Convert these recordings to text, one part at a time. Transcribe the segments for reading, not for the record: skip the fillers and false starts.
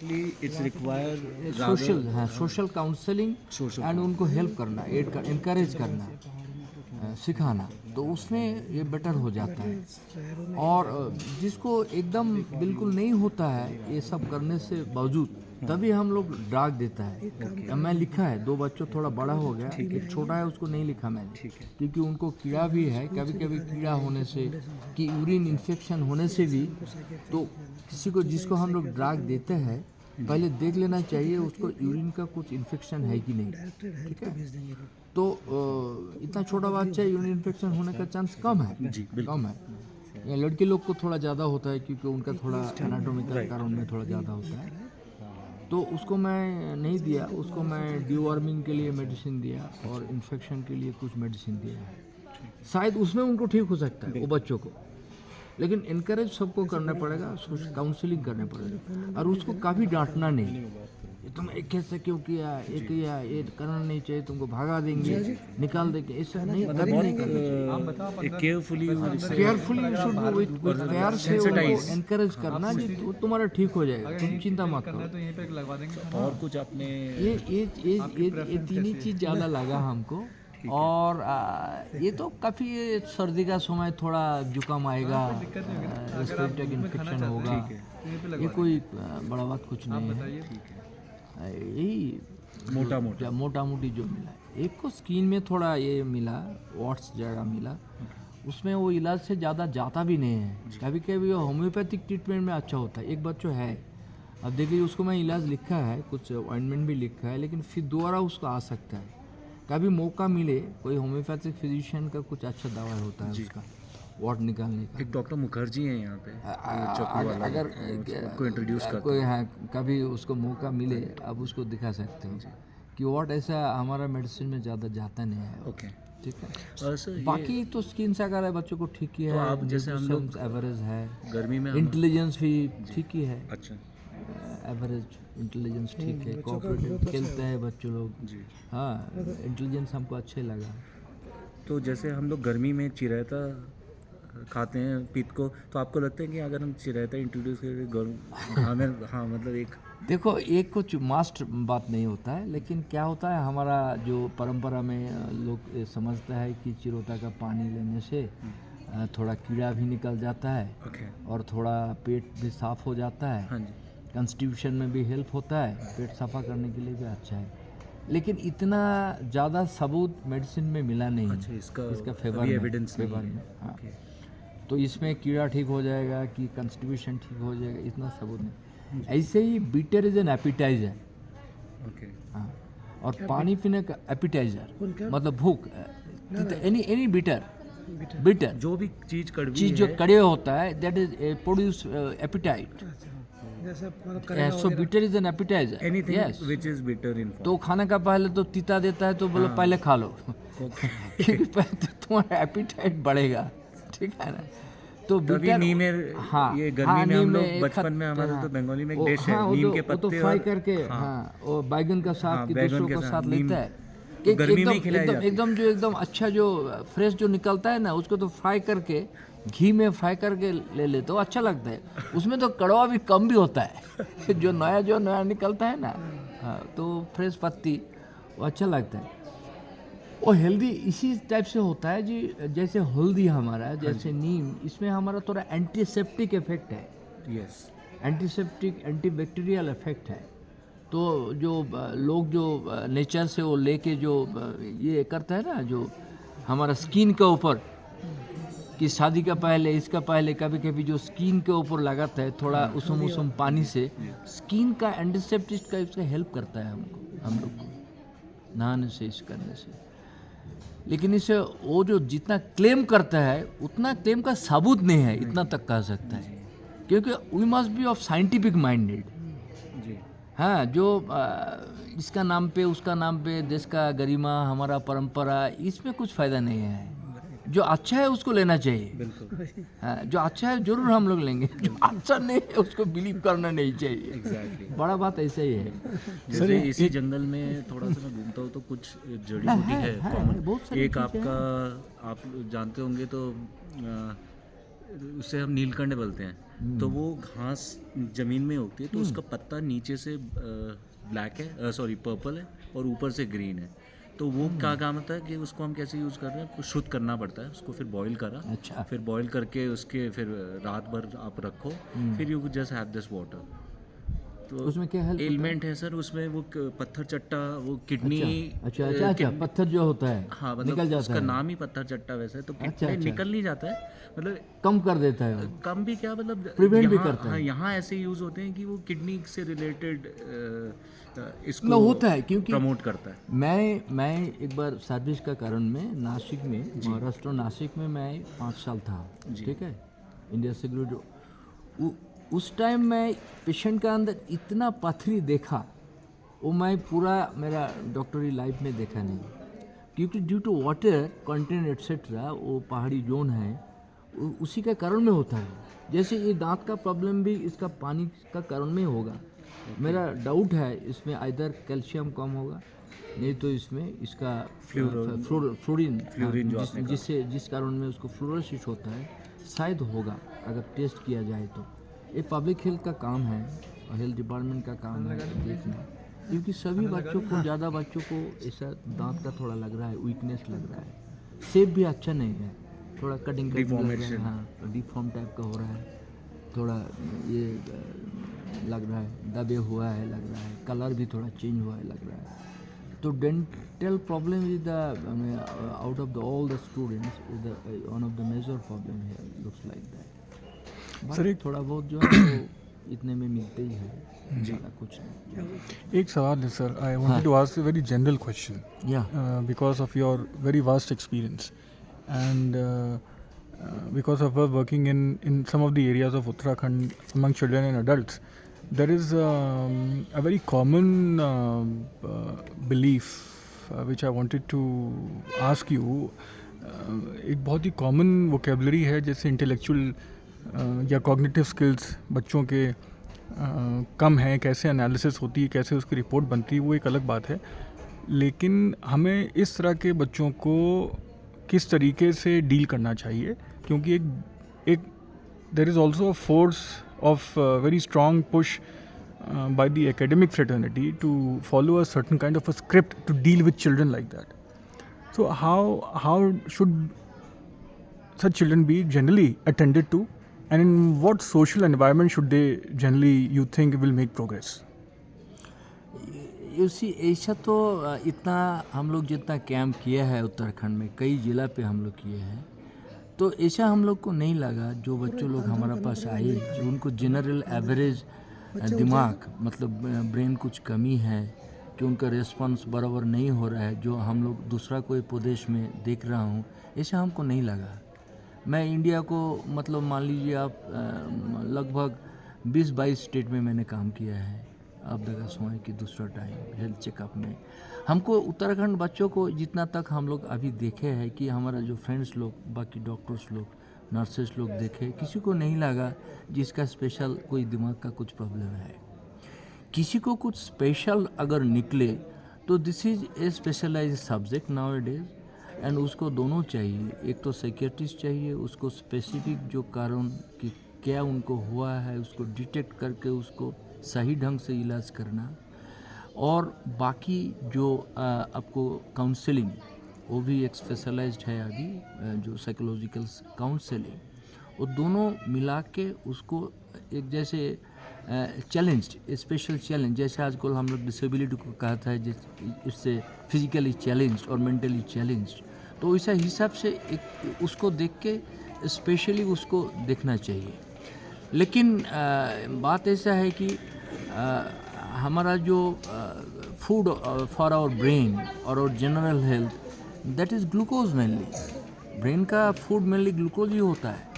It's require social counselling and उनको help करना, encourage करना, सिखाना, तो उसमें ये बेटर हो जाता है। और जिसको एकदम बिल्कुल नहीं होता है ये सब करने से बावजूद, तभी हम लोग ड्राग देता है। अब मैं लिखा है, 2 बच्चों थोड़ा बड़ा हो गया, एक छोटा है उसको नहीं लिखा मैंने, क्योंकि उनको कीड़ा भी है, कभी कभी कीड़ा होने से कि यूरिन इन्फेक्शन होने से भी, तो किसी को जिसको हम लोग ड्राग देते हैं पहले देख लेना चाहिए उसको यूरिन का कुछ इन्फेक्शन है कि नहीं, ठीक है। तो इतना छोटा बच्चा यूरिन इन्फेक्शन होने का चांस कम है, कम है। या लड़के लोग को थोड़ा ज़्यादा होता है क्योंकि उनका थोड़ा एनाटॉमिकल कारण में थोड़ा ज़्यादा होता है। तो उसको मैं नहीं दिया, उसको मैं डिवॉर्मिंग के लिए मेडिसिन दिया और इन्फेक्शन के लिए कुछ मेडिसिन दिया है। शायद उसमें उनको ठीक हो सकता है वो बच्चों को, लेकिन इनकरेज सबको करना पड़ेगा, काउंसलिंग करना पड़ेगा और उसको काफ़ी डांटना नहीं। तुम एक कैसे क्यों किया, ये किया, ये करना नहीं चाहिए, तुमको भगा देंगे, निकाल देंगे, ऐसा नहीं, कभी नहीं करना चाहिए। केयरफुली शुड विद प्यार से उनको एनकरेज करना कि तुम्हारा ठीक हो जाएगा, तुम चिंता मत करो। और कुछ आपने ये तीन ही चीज़ ज़्यादा लगा हमको। और ये तो काफ़ी सर्दी का समय, थोड़ा जुकाम आएगा, रेस्पिरेटरी इन्फेक्शन होगा, ये कोई बड़ा बात कुछ नहीं है। यही मोटा मोटी जो मिला है। एक को स्किन में थोड़ा ये मिला, वॉट्स जगह मिला, उसमें वो इलाज से ज़्यादा जाता भी नहीं है। कभी कभी होम्योपैथिक ट्रीटमेंट में अच्छा होता है। एक बच्चों है, अब देखिए उसको मैं इलाज लिखा है, कुछ ऑइंटमेंट भी लिखा है, लेकिन फिर दोबारा उसको आ सकता है। कभी मौका मिले, कोई होम्योपैथिक फिजिशियन का कुछ अच्छा दवा होता है उसका वाट निकालने का। एक डॉक्टर मुखर्जी हैं यहाँ पे, अगर को इंट्रोड्यूस करते कोई है, कभी उसको मौका मिले अब उसको दिखा सकते हो कि वाट ऐसा हमारा मेडिसिन में ज़्यादा जाता नहीं है। ओके, ठीक है। और सर बाकी तो स्किन से अगर है बच्चों को ठीक ही है, तो आप जैसे हम लोग एवरेज है, गर्मी में इंटेलिजेंस भी ठीक ही है, अच्छा एवरेज इंटेलिजेंस ठीक है, कोऑपरेटिव खेलते हैं बच्चों लोग जी। हाँ, इंटेलिजेंस हमको अच्छे लगा। तो जैसे हम लोग गर्मी में चिरायता खाते हैं पित्त को, तो आपको लगता है कि अगर हम चिरायता इंट्रोड्यूस करें गर्म हमें, हाँ मतलब एक देखो, एक कुछ मास्ट बात नहीं होता है, लेकिन क्या होता है हमारा जो परंपरा में लोग समझता है कि चिरोता का पानी लेने से थोड़ा कीड़ा भी निकल जाता है और थोड़ा पेट भी साफ़ हो जाता है, हाँ जी, कॉन्स्टिट्यूशन में भी हेल्प होता है, पेट सफ़ा करने के लिए भी अच्छा है। लेकिन इतना ज़्यादा सबूत मेडिसिन में मिला नहीं। अच्छा, इसका फेवर एविडेंस में हाँ। तो इसमें कीड़ा ठीक हो जाएगा कि कॉन्स्टिट्यूशन ठीक हो जाएगा, इतना सबूत नहीं। ऐसे ही बीटर इज एन एपिटाइजर, हाँ, और पानी पीने का एपिटाइजर मतलब भूख, एनी बीटर जो भी चीज़ जो कड़वे होता है, that is produce appetite. So bitter is an appetizer, anything which is bitter in तो खाने का पहले तो तीता देता है, तो बोलो पहले खा लो क्योंकि पहले तुम्हारा एपिटाइट बढ़ेगा, ठीक है ना। तो बीटर ये गर्मी में हम लोग बचपन में हमारे तो बंगाली में एक डिश है, नीम के पत्ते, तो फ्राई करके वो बैगन का साथ की दूसरों का साथ लेता है, गर्मी में खिलाया जाता है। एकदम अच्छा जो फ्रेश जो निकलता है ना, उसको तो फ्राई करके घी में फ्राई करके ले लेते हो, अच्छा लगता है। उसमें तो कड़वा भी कम भी होता है जो नया निकलता है ना, हाँ, तो फ्रेश पत्ती वो अच्छा लगता है। वो हेल्दी इसी टाइप से होता है जी, जैसे हल्दी हमारा, जैसे नीम, इसमें हमारा थोड़ा एंटीसेप्टिक इफेक्ट है, यस, एंटीसेप्टिक एंटीबैक्टीरियल इफेक्ट है। तो जो लोग जो नेचर से वो लेके जो ये करता है ना, जो हमारा स्किन के ऊपर कि शादी का पहले, इसका पहले कभी कभी जो स्किन के ऊपर लगाता है थोड़ा उसम पानी से, स्किन का एंटीसेप्टिक का इसका हेल्प करता है हम लोग को नहाने से, इस करने से। लेकिन इसे वो जो जितना क्लेम करता है उतना क्लेम का सबूत नहीं है, इतना तक कह सकता है, क्योंकि we must be of scientific minded. हाँ, जो इसका नाम पे उसका नाम पे देश का गरिमा, हमारा परंपरा, इसमें कुछ फ़ायदा नहीं है। जो अच्छा है उसको लेना चाहिए, हाँ, जो अच्छा है जरूर हम लोग लेंगे, जो अच्छा नहीं है उसको बिलीव करना नहीं चाहिए। Exactly. बड़ा बात ऐसा ही है। जैसे इसी जंगल में थोड़ा सा मैं घूमता हूँ तो कुछ जड़ी बूटी है कॉमन, एक आपका आप जानते होंगे तो उसे हम नीलकंठ बोलते हैं, तो वो घास ज़मीन में होती है, तो उसका पत्ता नीचे से ब्लैक है, सॉरी पर्पल है, और ऊपर से ग्रीन है। तो वो क्या काम होता है कि उसको हम कैसे यूज़ कर रहे हैं, उसको शुद्ध करना पड़ता है, उसको फिर बॉईल करा, अच्छा। फिर बॉईल करके उसके फिर रात भर आप रखो, फिर you just have this water. तो उसमें क्या हेल्प एलिमेंट है सर उसमें, वो पत्थर चट्टा, वो किडनी, अच्छा अच्छा अच्छा, पत्थर जो होता है हाँ निकल मतलब जाता उसका है, नाम ही पत्थर चट्टा वैसे है, तो अच्छा, किडनी अच्छा। निकल नहीं जाता है, मतलब कम कर देता है वो, कम भी क्या, मतलब प्रिवेंट भी यहाँ, करता हाँ है। यहाँ ऐसे यूज़ होते हैं कि वो किडनी से रिलेटेड ना इसको होता है, क्योंकि प्रमोट करता है। मैं एक बार सर्विस का कारण में नासिक में, महाराष्ट्र नासिक में मैं 5 साल था, ठीक है, इंडिया से उस टाइम मैं पेशेंट का अंदर इतना पथरी देखा, वो मैं पूरा मेरा डॉक्टरी लाइफ में देखा नहीं, क्योंकि due to water content etcetera, वो पहाड़ी जोन है, उसी के कारण में होता है। जैसे ये दांत का प्रॉब्लम भी इसका पानी का कारण में होगा। मेरा डाउट है इसमें आइदर कैल्शियम कम होगा, नहीं तो इसमें इसका फ्लोरीन, जिस कारण में उसको फ्लोरोसिस होता है, शायद होगा, अगर टेस्ट किया जाए तो। ये पब्लिक हेल्थ का काम है और हेल्थ डिपार्टमेंट का काम है देखना, क्योंकि सभी बच्चों को, ज़्यादा बच्चों को ऐसा दांत का थोड़ा लग रहा है, वीकनेस लग रहा है, शेप भी अच्छा नहीं है, थोड़ा कटिंग लग रहा है, हाँ डिफॉर्म टाइप का हो रहा है, थोड़ा ये लग रहा है, दबे हुआ है लग रहा है, कलर भी थोड़ा चेंज हुआ है लग रहा है। तो dental problem is the out of the all the students is the one of the major problem है, लुक्स लाइक दैट। सर एक थोड़ा बहुत जो है वो इतने में मिलते ही है, ज़्यादा कुछ नहीं। एक सवाल है sir, I wanted to ask a very general question, because of your very vast experience and because of our working in some of the areas of Uttarakhand among children and adults, there is a very common belief which I wanted to ask you. एक बहुत ही common vocabulary है, जैसे intellectual या cognitive skills बच्चों के कम हैं, कैसे analysis होती है, कैसे उसकी रिपोर्ट बनती है, वो एक अलग बात है। लेकिन हमें इस तरह के बच्चों को किस तरीके से डील करना चाहिए, क्योंकि एक there is also a force of very strong push by the academic fraternity to follow a certain kind of a script to deal with children like that. So how should such children be generally attended to, and in what social environment should they generally, you think, will make progress? ऐसा तो इतना हम लोग जितना camp किया है उत्तराखंड में, कई ज़िला पे हम लोग किए हैं, तो ऐसा हम लोग को नहीं लगा जो बच्चों लोग हमारे पास आए, जो उनको जनरल एवरेज दिमाग, मतलब ब्रेन कुछ कमी है, कि उनका रिस्पॉन्स बराबर नहीं हो रहा है, जो हम लोग दूसरा कोई प्रदेश में देख रहा हूँ, ऐसा हमको नहीं लगा। मैं इंडिया को, मतलब मान लीजिए आप, लगभग 20-22 स्टेट में मैंने काम किया है, अब तक समय कि दूसरा टाइम हेल्थ चेकअप में हमको उत्तराखंड बच्चों को जितना तक हम लोग अभी देखे हैं, कि हमारा जो फ्रेंड्स लोग, बाकी डॉक्टर्स लोग, नर्सेस लोग देखे, किसी को नहीं लगा जिसका स्पेशल कोई दिमाग का कुछ प्रॉब्लम है। किसी को कुछ स्पेशल अगर निकले तो this is a specialized subject nowadays, and उसको दोनों चाहिए, एक तो साइकियाट्रिस्ट चाहिए, उसको स्पेसिफिक जो कारण कि क्या उनको हुआ है उसको डिटेक्ट करके उसको सही ढंग से इलाज करना, और बाकी जो आपको काउंसलिंग, वो भी एक स्पेशलाइज्ड है अभी, जो साइकोलॉजिकल काउंसलिंग, वो दोनों मिला के उसको एक जैसे चैलेंज, स्पेशल चैलेंज, जैसे आजकल हम लोग डिसेबिलिटी को कहता है, इससे फिजिकली चैलेंज और मेंटली चैलेंज, तो इस हिसाब से एक उसको देख के स्पेशली उसको देखना चाहिए। लेकिन बात ऐसा है कि हमारा जो फूड फॉर आवर ब्रेन और our general health, that is glucose mainly, brain का फूड मेनली ग्लूकोज ही होता है,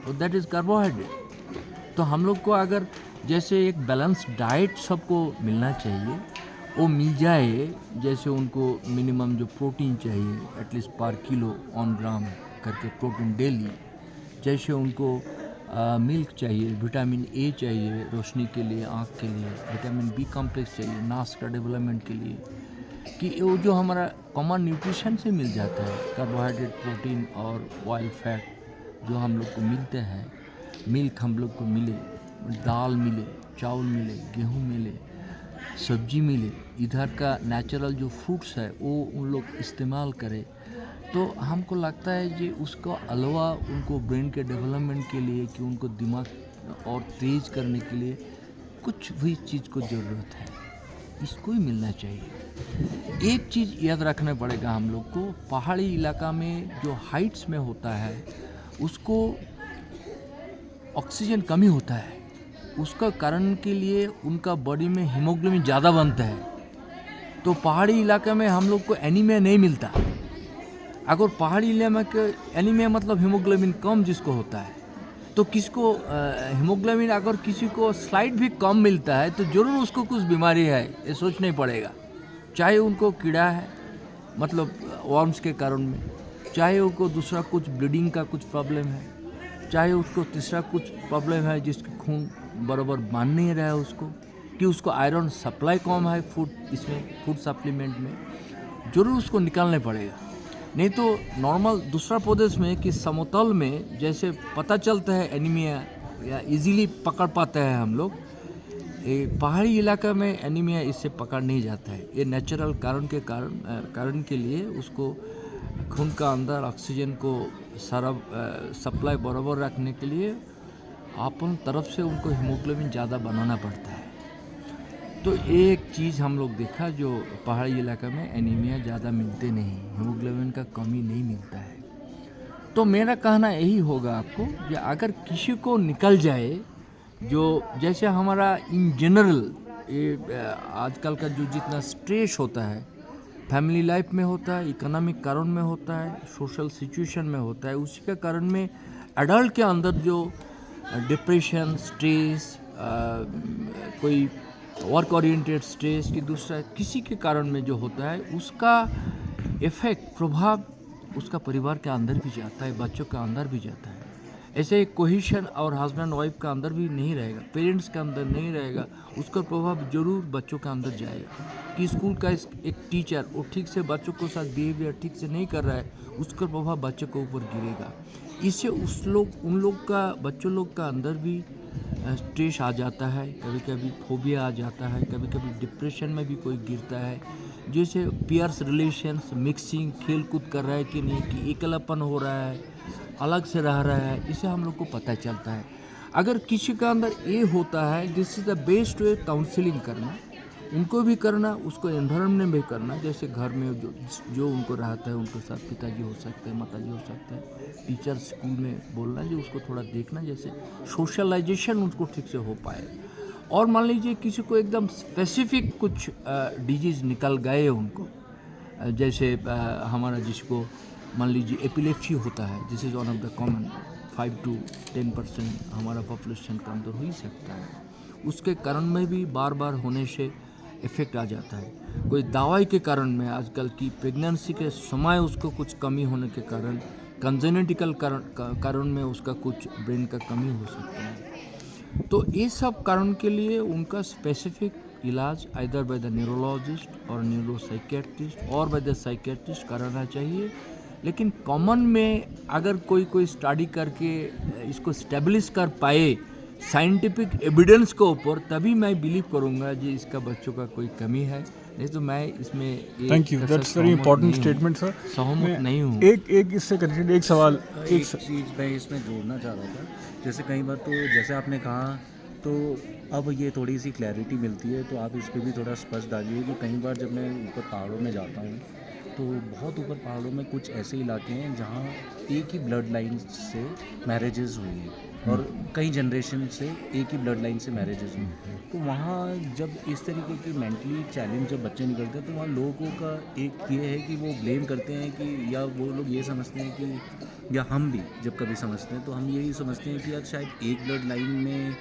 और दैट इज़ कार्बोहाइड्रेट। तो हम लोग को अगर जैसे एक बैलेंस डाइट सबको मिलना चाहिए, वो मिल जाए, जैसे उनको मिनिमम जो प्रोटीन चाहिए एटलीस्ट पर किलो 1 ग्राम करके प्रोटीन डेली, जैसे उनको मिल्क चाहिए, विटामिन ए चाहिए रोशनी के लिए, आँख के लिए, विटामिन बी कॉम्प्लेक्स चाहिए नास का डेवलपमेंट के लिए, कि वो जो हमारा कॉमन न्यूट्रिशन से मिल जाता है, कार्बोहाइड्रेट, प्रोटीन और ऑयल फैट, जो हम लोग को मिलते हैं, मिल्क हम लोग को मिले, दाल मिले, चावल मिले, गेहूँ मिले, सब्जी मिले, इधर का नेचुरल जो फ्रूट्स है वो उन लोग इस्तेमाल करें, तो हमको लगता है कि उसका अलावा उनको ब्रेन के डेवलपमेंट के लिए, कि उनको दिमाग और तेज़ करने के लिए कुछ भी चीज़ को ज़रूरत है, इसको ही मिलना चाहिए। एक चीज़ याद रखना पड़ेगा हम लोग को, पहाड़ी इलाका में जो हाइट्स में होता है उसको ऑक्सीजन कमी होता है, उसका कारण के लिए उनका बॉडी में हीमोग्लोबिन ज़्यादा बनता है, तो पहाड़ी इलाके में हम लोग को एनीमिया नहीं मिलता। अगर पहाड़ी इलाके में एनीमिया मतलब हीमोग्लोबिन कम जिसको होता है, तो किसको हीमोग्लोबिन अगर किसी को स्लाइट भी कम मिलता है तो ज़रूर उसको कुछ बीमारी है, ये सोचना ही पड़ेगा। चाहे उनको कीड़ा है मतलब वर्म्स के कारण में, चाहे उनको दूसरा कुछ ब्लीडिंग का कुछ प्रॉब्लम है, चाहे उसको तीसरा कुछ प्रॉब्लम है जिसके खून बराबर बांध नहीं रहा है उसको, कि उसको आयरन सप्लाई कम है फूड सप्लीमेंट में, ज़रूर उसको निकालना पड़ेगा। नहीं तो नॉर्मल दूसरा प्रदेश में कि समतल में जैसे पता चलता है एनीमिया या इजीली पकड़ पाते हैं हम लोग, पहाड़ी इलाका में एनीमिया इससे पकड़ नहीं जाता है। ये नेचुरल कारण के लिए उसको खून का अंदर ऑक्सीजन को सारा सप्लाई बराबर रखने के लिए अपन तरफ से उनको हीमोग्लोबिन ज़्यादा बनाना पड़ता है। तो एक चीज़ हम लोग देखा, जो पहाड़ी इलाका में एनीमिया ज़्यादा मिलते नहीं, हीमोग्लोबिन का कमी नहीं मिलता है। तो मेरा कहना यही होगा आपको कि अगर किसी को निकल जाए, जो जैसे हमारा इन जनरल ये आजकल का जो जितना स्ट्रेस होता है फैमिली लाइफ में होता है, इकोनॉमिक कारण में होता है, सोशल सिचुएशन में होता है, उसी के कारण में एडल्ट के अंदर जो डिप्रेशन, स्ट्रेस, कोई वर्क ओरिएंटेड स्ट्रेस की दूसरा किसी के कारण में जो होता है, उसका इफ़ेक्ट प्रभाव उसका परिवार के अंदर भी जाता है, बच्चों के अंदर भी जाता है। ऐसे कोहेशन और हस्बैंड वाइफ का अंदर भी नहीं रहेगा, पेरेंट्स के अंदर नहीं रहेगा, उसका प्रभाव जरूर बच्चों के अंदर जाएगा। कि स्कूल का एक टीचर वो ठीक से बच्चों के साथ बिहेवियर ठीक से नहीं कर रहा है, उसका प्रभाव बच्चों के ऊपर गिरेगा। इससे उन लोग का बच्चों लोग का अंदर भी स्ट्रेस आ जाता है, कभी कभी फोबिया आ जाता है, कभी कभी डिप्रेशन में भी कोई गिरता है। जैसे पियर्स रिलेशंस मिक्सिंग, खेल कूद कर रहा है कि नहीं, कि एकलापन हो रहा है, अलग से रह रहा है, इसे हम लोग को पता चलता है। अगर किसी का अंदर ये होता है, this is the best way counselling करना, उनको भी करना, उसको एनवायरनमेंट भी करना। जैसे घर में जो उनको रहता है, उनके साथ पिताजी हो सकते हैं, माताजी हो सकते हैं, टीचर स्कूल में बोलना, जो उसको थोड़ा देखना, जैसे सोशलाइजेशन उनको ठीक से हो पाए। और मान लीजिए किसी को एकदम स्पेसिफिक कुछ डिजीज़ निकल गए उनको, जैसे हमारा जिसको मान लीजिए एपिलेप्सी होता है, this is one of the common, 5 to 10% हमारा पॉपुलेशन का अंदर हो ही सकता है। उसके कारण में भी बार बार होने से इफ़ेक्ट आ जाता है। कोई दवाई के कारण में, आजकल की प्रेगनेंसी के समय उसको कुछ कमी होने के कारण, कंजेनेटिकल कारण में उसका कुछ ब्रेन का कमी हो सकता है। तो ये सब कारण के लिए उनका स्पेसिफिक इलाज आइदर बाय द न्यूरोलॉजिस्ट और न्यूरोसाइकेट्रिस्ट और बाय द साइकेट्रिस्ट कराना चाहिए। लेकिन कॉमन में अगर कोई स्टडी करके इसको स्टेब्लिश कर पाए साइंटिफिक एविडेंस के ऊपर, तभी मैं बिलीव करूंगा जी इसका बच्चों का कोई कमी है, नहीं तो मैं इसमें thank you, that's very important statement sir. सहमत नहीं हूँ। एक इससे कनेक्टेड एक सवाल, एक चीज़ मैं इसमें जोड़ना चाह रहा था। जैसे कई बार तो जैसे आपने कहा, तो अब ये थोड़ी सी क्लैरिटी मिलती है, तो आप इस पर भी थोड़ा स्पष्ट डालिए कि कई बार जब मैं ऊपर पहाड़ों में जाता हूँ, तो बहुत ऊपर पहाड़ों में कुछ ऐसे इलाके हैं जहाँ एक ही ब्लड लाइन से मैरिजेस हुई हैं और कई जनरेशन से एक ही ब्लड लाइन से मैरिजेस हुई। तो वहाँ जब इस तरीके की मेंटली चैलेंज जब बच्चे निकलते हैं, तो वहाँ लोगों का एक ये है कि वो ब्लेम करते हैं कि, या वो लोग ये समझते हैं कि, या हम भी जब कभी समझते हैं तो हम यही समझते हैं कि यार शायद एक ब्लड लाइन में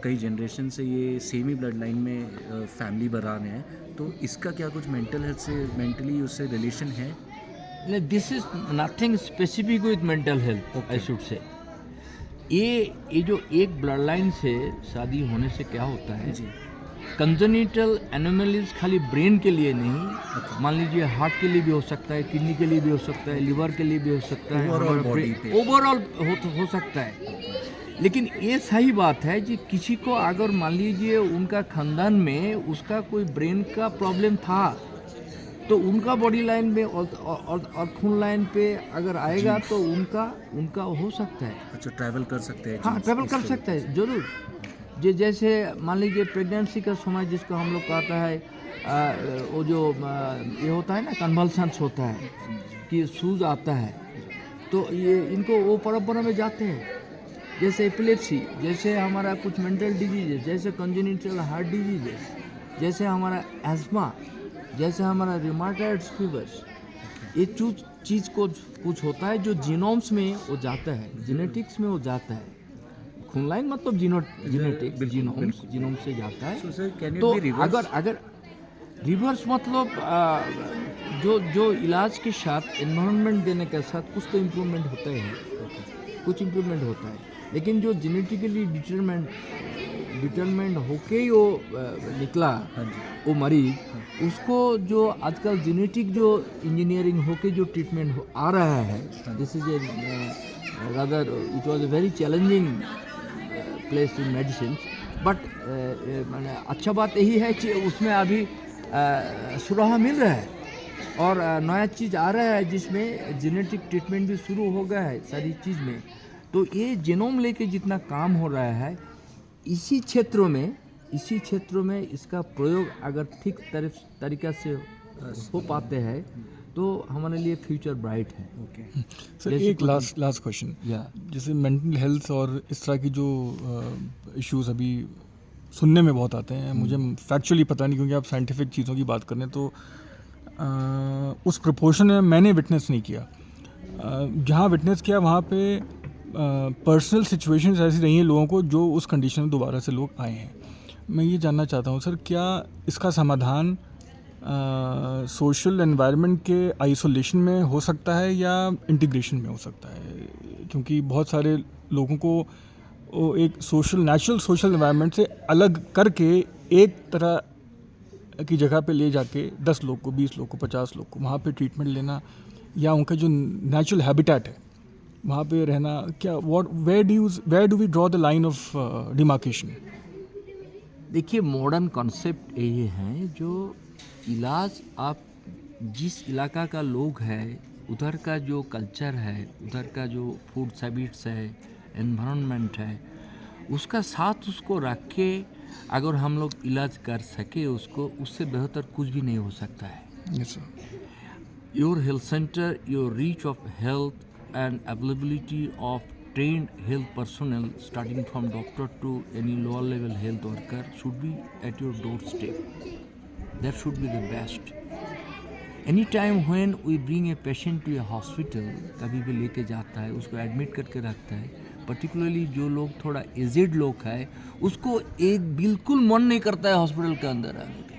कई जनरेशन से ये सेम ही ब्लड लाइन में फैमिली बरान है। तो इसका क्या कुछ मेंटल हेल्थ से, मेंटली उससे रिलेशन है? This is nothing specific with mental health, I should say. ये जो एक ब्लड लाइन से शादी होने से क्या होता है जी, कंजेनिटल एनोमलीज खाली ब्रेन के लिए नहीं, मान लीजिए हार्ट के लिए भी हो सकता है, किडनी के लिए भी हो सकता है, लिवर के लिए भी हो सकता है, ओवरऑल हो सकता है। लेकिन ये सही बात है कि किसी को अगर मान लीजिए उनका खानदान में उसका कोई ब्रेन का प्रॉब्लम था तो उनका बॉडी लाइन में और खून लाइन पे अगर आएगा तो उनका हो सकता है। अच्छा, ट्रैवल कर सकते हैं? हाँ, ट्रैवल कर सकता है जरूर। जैसे मान लीजिए प्रेगनेंसी का समय जिसको हम लोग कहता है वो जो ये होता है ना, कन्वल्सन्स होता है कि सूज आता है, तो ये इनको वो परंपरा में जाते हैं। जैसे एपिलेप्सी, जैसे हमारा कुछ मेंटल डिजीज, जैसे कंजेनिटल हार्ट डिजीजेस, जैसे हमारा एस्मा, जैसे हमारा रिमाटॉइड फीवर्स, ये चीज़ को कुछ होता है जो जीनोम्स में वो जाता है, जेनेटिक्स में वो जाता है। खून लाइन मतलब जेनेटिक जीनोम से जाता है। तो अगर रिवर्स मतलब जो इलाज के साथ एनवायरनमेंट देने के साथ कुछ तो इम्प्रूवमेंट होता है, कुछ इम्प्रूवमेंट होता है। लेकिन जो जेनेटिकली डिटरमेंट होके ही वो निकला वो मरीज, उसको जो आजकल जेनेटिक जो इंजीनियरिंग होके जो ट्रीटमेंट आ रहा है, this is a rather it was a very challenging place in medicine, but अच्छा बात यही है कि उसमें अभी सुराहा मिल रहा है और नया चीज़ आ रहा है जिसमें जेनेटिक ट्रीटमेंट भी शुरू हो गया है सारी चीज़ में। तो ये जीनोम लेके जितना काम हो रहा है इसी क्षेत्रों में इसका प्रयोग अगर ठीक तरीका से हो पाते हैं तो हमारे लिए फ्यूचर ब्राइट है। सर एक लास्ट क्वेश्चन, जैसे मेंटल हेल्थ और इस तरह की जो इश्यूज अभी सुनने में बहुत आते हैं, मुझे फैक्चुअली पता नहीं क्योंकि आप साइंटिफिक चीज़ों की बात कर रहे हैं, तो उस प्रोपोर्शन में मैंने विटनेस नहीं किया। जहाँ विटनेस किया वहाँ पे पर्सनल सिचुएशंस ऐसी रही हैं लोगों को जो उस कंडीशन में दोबारा से लोग आए हैं। मैं ये जानना चाहता हूँ सर, क्या इसका समाधान सोशल एनवायरनमेंट के आइसोलेशन में हो सकता है या इंटीग्रेशन में हो सकता है? क्योंकि बहुत सारे लोगों को वो एक नेचुरल सोशल एनवायरनमेंट से अलग करके एक तरह की जगह पे ले जाके 10 लोग को, 20 लोग को, 50 लोग को वहाँ पे ट्रीटमेंट लेना, या उनका जो नेचुरल हैबिटेट है वहाँ पे रहना, क्या where do we draw the line of demarcation? देखिए, मॉडर्न कॉन्सेप्ट यही है, जो इलाज आप जिस इलाका का लोग है उधर का जो कल्चर है, उधर का जो फूड हैबिट्स है, एनवायरनमेंट है, उसका साथ उसको रख के अगर हम लोग इलाज कर सके उसको, उससे बेहतर कुछ भी नहीं हो सकता है। Yes sir. Your health centre, your reach of health and availability of trained health personnel starting from doctor to any lower level health worker should be at your doorstep. That should be the best. Anytime when we bring a patient to a hospital, कभी भी लेके जाता है, उसको admit करके रखता है, particularly जो लोग थोड़ा एजेड लोग हैं उसको एक बिल्कुल मन नहीं करता है हॉस्पिटल के अंदर आने के।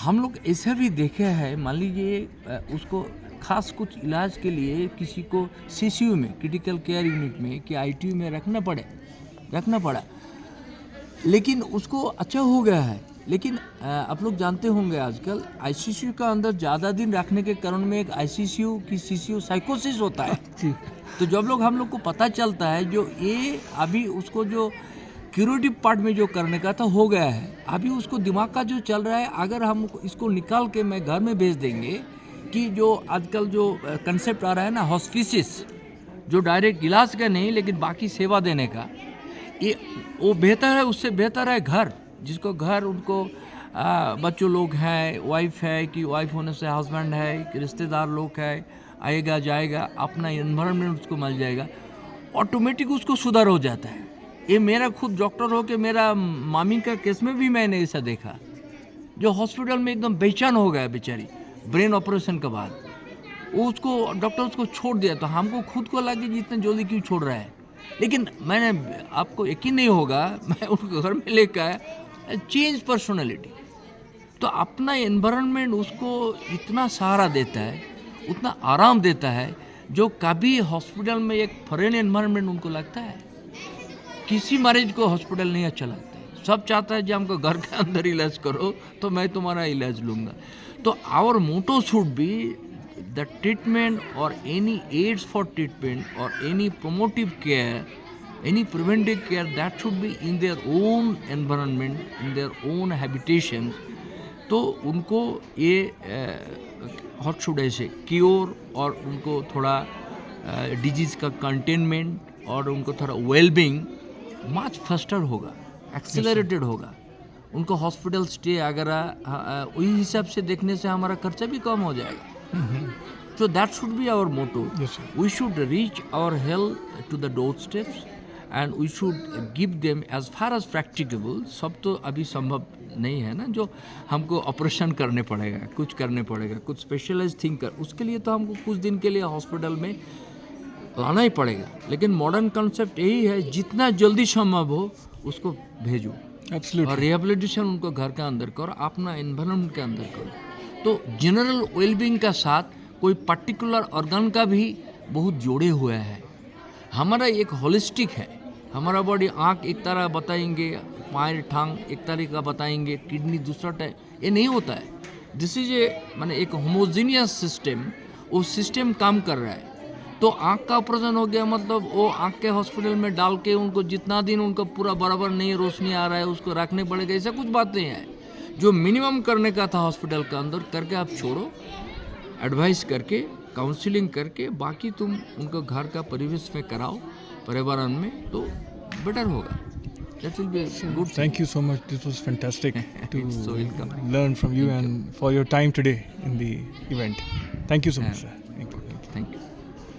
हम लोग ऐसा भी देखे हैं, मान लीजिए उसको खास कुछ इलाज के लिए किसी को सीसीयू में, क्रिटिकल केयर यूनिट में कि आईटीयू में रखना पड़ा, लेकिन उसको अच्छा हो गया है। लेकिन आप लोग जानते होंगे आजकल आईसीयू का अंदर ज़्यादा दिन रखने के कारण में एक आईसीयू की सीसीयू साइकोसिस होता है। तो जब लोग हम लोग को पता चलता है जो ये अभी उसको जो क्यूरेटिव पार्ट में जो करने का था हो गया है, अभी उसको दिमाग का जो चल रहा है, अगर हम इसको निकाल के मैं घर में भेज देंगे कि जो आजकल जो कंसेप्ट आ रहा है ना हॉस्पिसिस, जो डायरेक्ट इलाज का नहीं लेकिन बाकी सेवा देने का, ये वो बेहतर है, उससे बेहतर है घर, जिसको घर उनको बच्चों लोग हैं, वाइफ है कि वाइफ होने से हस्बैंड है कि रिश्तेदार लोग है, आएगा जाएगा, अपना एनवायरनमेंट उसको मिल जाएगा, ऑटोमेटिक उसको सुधार हो जाता है। ये मेरा खुद डॉक्टर हो के मेरा मामी का केस में भी मैंने ऐसा देखा, जो हॉस्पिटल में एकदम बेचैन हो गया बेचारी ब्रेन ऑपरेशन के बाद, वो उसको डॉक्टर उसको छोड़ दिया। तो हमको खुद को लगे जितने जल्दी क्यों छोड़ रहा है, लेकिन मैंने, आपको यकीन नहीं होगा, मैं उनको घर में लेकर आया, चेंज पर्सनैलिटी। तो अपना एनवायरनमेंट उसको इतना सहारा देता है, उतना आराम देता है, जो कभी हॉस्पिटल में एक फॉरेन एनवायरनमेंट उनको लगता है। किसी मरीज को हॉस्पिटल नहीं अच्छा लगता है, सब चाहता है कि हमको घर के अंदर इलाज करो तो मैं तुम्हारा इलाज लूँगा. तो our motto should be the treatment और एनी एड्स फॉर ट्रीटमेंट और any promotive care, any preventive care, that should be in their own environment, in their own habitation. तो उनको ये हॉट शुड ऐसे क्योर और उनको थोड़ा डिजीज़ का कंटेनमेंट और उनको थोड़ा वेलबींग मच फास्टर होगा, एक्सेलरेटेड होगा. उनको हॉस्पिटल स्टे अगर वही हिसाब से देखने से हमारा खर्चा भी कम हो जाएगा. So that should be our motto. Yes, sir. We should reach our health to the doorsteps and we should give them as far as practicable. सब तो अभी संभव नहीं है ना, जो हमको ऑपरेशन करने पड़ेगा, कुछ करने पड़ेगा, कुछ स्पेशलाइज थिंग कर, उसके लिए तो हमको कुछ दिन के लिए हॉस्पिटल में लाना ही पड़ेगा. लेकिन मॉडर्न कॉन्सेप्ट यही है, जितना जल्दी संभव हो उसको भेजो Absolutely. और रिहेबिलिटेशन उनको घर के अंदर करो, अपना एनवायरनमेंट के अंदर करो. तो जनरल वेलबींग का साथ कोई पर्टिकुलर ऑर्गन का भी बहुत जोड़े हुए हैं. हमारा एक होलिस्टिक है. हमारा बॉडी, आँख एक तरह बताएंगे, पैर टांग एक तरह का बताएंगे, किडनी दूसरा टाइप, ये नहीं होता है. दिस इज ए माने एक होमोजीनियस सिस्टम, वो सिस्टम काम कर रहा है. तो आँख का ऑपरेशन हो गया मतलब वो आँख के हॉस्पिटल में डाल के उनको जितना दिन उनका पूरा बराबर नहीं रोशनी आ रहा है उसको रखने पड़ेगा, ऐसा कुछ बातें हैं. जो मिनिमम करने का था हॉस्पिटल के अंदर करके आप छोड़ो, एडवाइस करके, काउंसलिंग करके, बाकी तुम उनको घर का परिवेश में कराओ, पर्यावरण में, तो बेटर होगा. That will be good. Thank you so much. This was fantastic to So welcome. learn from you and for your time today in the event. Thank you so much, sir. Thank you. Thank you.